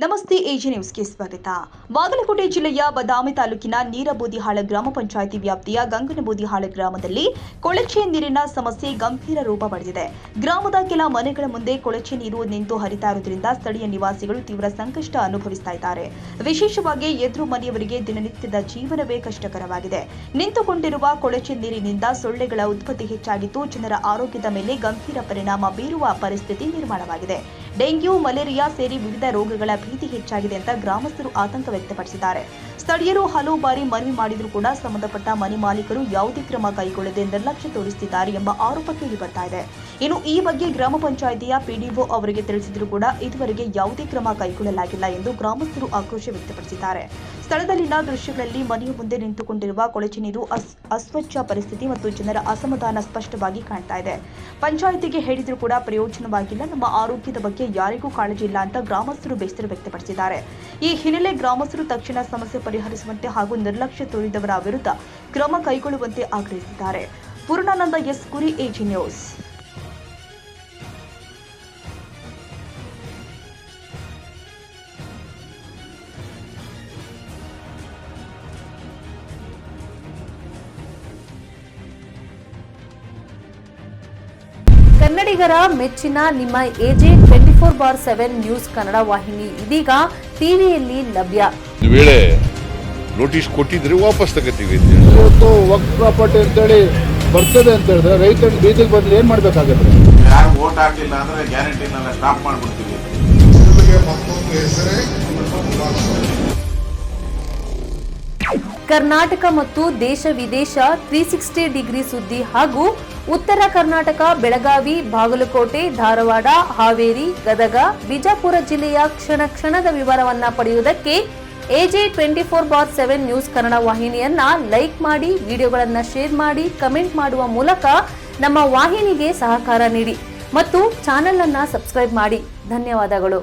ನಮಸ್ತೆ ಎಜಿ ನ್ಯೂಸ್ಗೆ ಸ್ವಾಗತ. ಬಾಗಲಕೋಟೆ ಜಿಲ್ಲೆಯ ಬದಾಮಿ ತಾಲೂಕಿನ ನೀರಬೋದಿಹಾಳ ಗ್ರಾಮ ಪಂಚಾಯಿತಿ ವ್ಯಾಪ್ತಿಯ ಗಂಗನಬೋದಿಹಾಳ ಗ್ರಾಮದಲ್ಲಿ ಕೊಳಚೆ ನೀರಿನ ಸಮಸ್ಯೆ ಗಂಭೀರ ರೂಪ ಪಡೆದಿದೆ. ಗ್ರಾಮದ ಕೆಲ ಮನೆಗಳ ಮುಂದೆ ಕೊಳಚೆ ನೀರು ನಿಂತು ಹರಿತಾ ಇರುವುದರಿಂದ ಸ್ಥಳೀಯ ನಿವಾಸಿಗಳು ತೀವ್ರ ಸಂಕಷ್ಟ ಅನುಭವಿಸ್ತಾ ಇದ್ದಾರೆ. ವಿಶೇಷವಾಗಿ ಎದುರು ಮನೆಯವರಿಗೆ ದಿನನಿತ್ಯದ ಜೀವನವೇ ಕಷ್ಟಕರವಾಗಿದೆ. ನಿಂತುಕೊಂಡಿರುವ ಕೊಳಚೆ ನೀರಿನಿಂದ ಸೊಳ್ಳೆಗಳ ಉತ್ಪತ್ತಿ ಹೆಚ್ಚಾಗಿದ್ದು ಜನರ ಆರೋಗ್ಯದ ಮೇಲೆ ಗಂಭೀರ ಪರಿಣಾಮ ಬೀರುವ ಪರಿಸ್ಥಿತಿ ನಿರ್ಮಾಣವಾಗಿದೆ. ಡೆಂಗ್ಯೂ, ಮಲೇರಿಯಾ ಸೇರಿ ವಿವಿಧ ರೋಗಗಳ ಭೀತಿ ಹೆಚ್ಚಾಗಿದೆ ಅಂತ ಗ್ರಾಮಸ್ಥರು ಆತಂಕ ವ್ಯಕ್ತಪಡಿಸಿದ್ದಾರೆ. ಸ್ಥಳೀಯರು ಹಲವು ಬಾರಿ ಮನವಿ ಮಾಡಿದರೂ ಕೂಡ ಸಂಬಂಧಪಟ್ಟ ಮನೆ ಮಾಲೀಕರು ಯಾವುದೇ ಕ್ರಮ ಕೈಗೊಳ್ಳದೆ ನಿರ್ಲಕ್ಷ್ಯ ತೋರಿಸುತ್ತಿದ್ದಾರೆ ಎಂಬ ಆರೋಪ ಕೇಳಿಬರ್ತಾ ಇದೆ. ಇನ್ನು ಈ ಬಗ್ಗೆ ಗ್ರಾಮ ಪಂಚಾಯಿತಿಯ ಪಿಡಿಒ ಅವರಿಗೆ ತಿಳಿಸಿದರೂ ಕೂಡ ಇದುವರೆಗೆ ಯಾವುದೇ ಕ್ರಮ ಕೈಗೊಳ್ಳಲಾಗಿಲ್ಲ ಎಂದು ಗ್ರಾಮಸ್ಥರು ಆಕ್ರೋಶ ವ್ಯಕ್ತಪಡಿಸಿದ್ದಾರೆ. ಸ್ಥಳದಲ್ಲಿನ ದೃಶ್ಯಗಳಲ್ಲಿ ಮನೆಯ ಮುಂದೆ ನಿಂತುಕೊಂಡಿರುವ ಕೊಳಚೆ ನೀರು, ಅಸ್ವಚ್ಛ ಪರಿಸ್ಥಿತಿ ಮತ್ತು ಜನರ ಅಸಮಾಧಾನ ಸ್ಪಷ್ಟವಾಗಿ ಕಾಣ್ತಾ ಇದೆ. ಪಂಚಾಯಿತಿಗೆ ಹೇಳಿದರೂ ಕೂಡ ಪ್ರಯೋಜನವಾಗಿಲ್ಲ. ನಮ್ಮ ಆರೋಗ್ಯದ ಬಗ್ಗೆ ಯಾರಿಗೂ ಕಾಳಜಿ ಇಲ್ಲ ಅಂತ ಗ್ರಾಮಸ್ಥರು ಬೇಸರ ವ್ಯಕ್ತಪಡಿಸಿದ್ದಾರೆ. ಈ ಹಿನ್ನೆಲೆ ಗ್ರಾಮಸ್ಥರು ತಕ್ಷಣ ಸಮಸ್ಯೆ ಪರಿಹರಿಸುವಂತೆ ಹಾಗೂ ನಿರ್ಲಕ್ಷ್ಯ ತೋರಿದವರ ವಿರುದ್ಧ ಕ್ರಮ ಕೈಗೊಳ್ಳುವಂತೆ ಆಗ್ರಹಿಸಿದ್ದಾರೆ. ಪೂರ್ಣಾನಂದ ಎಸ್ ಕುರಿ, ಎಜಿ ನ್ಯೂಸ್. ಕನ್ನಡಿಗರ ಮೆಚ್ಚಿನ ನಿಮ್ಮ ಎಜೆ 24/7 ನ್ಯೂಸ್ ಕನ್ನಡ ವಾಹಿನಿ ಇದೀಗ ಟಿವಿಯಲ್ಲಿ ಲಭ್ಯ. ವೇಳೆ ನೋಟಿಸ್ ಕೊಟ್ಟಿದ್ರೆ ವಾಪಸ್ ತಗೋತೀವಿ. ಇವತ್ತು ವಕ್ಫ್ ಪ್ರಾಪರ್ಟಿ ಅಂತೇಳಿ ಬರ್ತದೆ ಅಂತ ಹೇಳಿದ್ರೆ ರೈತರು ಬೀದಿಗೆ ಬದಲು ಏನ್ ಮಾಡ್ಬೇಕಾಗತ್ತೆ? ಯಾರು ವೋಟ್ ಹಾಕಿಲ್ಲ ಅಂದ್ರೆ ಗ್ಯಾರಂಟಿನೆಲ್ಲ ಸ್ಟಾಪ್ ಮಾಡ್ಬಿಡ್ತೀವಿ. ಕರ್ನಾಟಕ ಮತ್ತು ದೇಶ ವಿದೇಶ 360 ಡಿಗ್ರಿ ಸುದ್ದಿ ಹಾಗೂ ಉತ್ತರ ಕರ್ನಾಟಕ, ಬೆಳಗಾವಿ, ಬಾಗಲಕೋಟೆ, ಧಾರವಾಡ, ಹಾವೇರಿ, ಗದಗ, ಬಿಜಾಪುರ ಜಿಲ್ಲೆಯ ಕ್ಷಣ ಕ್ಷಣದ ವಿವರವನ್ನ ಪಡೆಯುವುದಕ್ಕೆ ಎಜೆ 24/7 ನ್ಯೂಸ್ ಕನ್ನಡ ವಾಹಿನಿಯನ್ನ ಲೈಕ್ ಮಾಡಿ, ವಿಡಿಯೋಗಳನ್ನ ಶೇರ್ ಮಾಡಿ, ಕಮೆಂಟ್ ಮಾಡುವ ಮೂಲಕ ನಮ್ಮ ವಾಹಿನಿಗೆ ಸಹಕಾರ ನೀಡಿ ಮತ್ತು ಚಾನೆಲ್ ಅನ್ನ ಸಬ್ಸ್ಕ್ರೈಬ್ ಮಾಡಿ. ಧನ್ಯವಾದಗಳು.